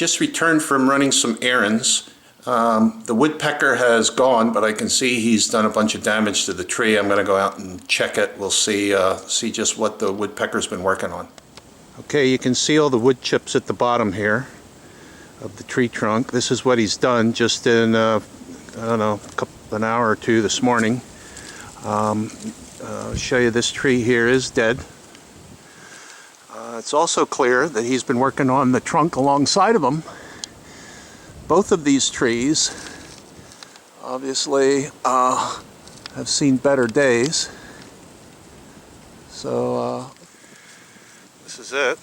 just returned from running some errands. The woodpecker has gone, but I can see he's done a bunch of damage to the tree. I'm going to go out and check it. We'll see just what the woodpecker's been working on. Okay, you can see all the wood chips at the bottom here of the tree trunk. This is what he's done just in, I don't know, an hour or two this morning. I'll show you, this tree here is dead. It's also clear that he's been working on the trunk alongside of him. Both of these trees obviously have seen better days. So this is it.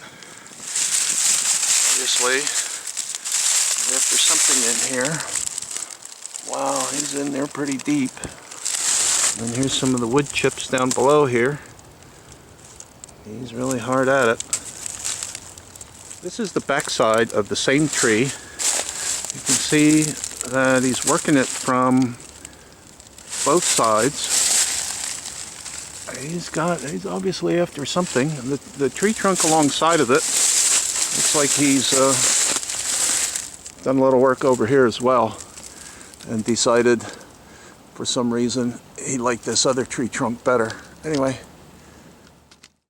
Obviously, after something in here. Wow, he's in there pretty deep. And here's some of the wood chips down below here. He's really hard at it. This is the backside of the same tree. You can see that he's working it from both sides. He's obviously after something. The tree trunk alongside of it looks like he's done a little work over here as well, and decided for some reason he liked this other tree trunk better. Anyway,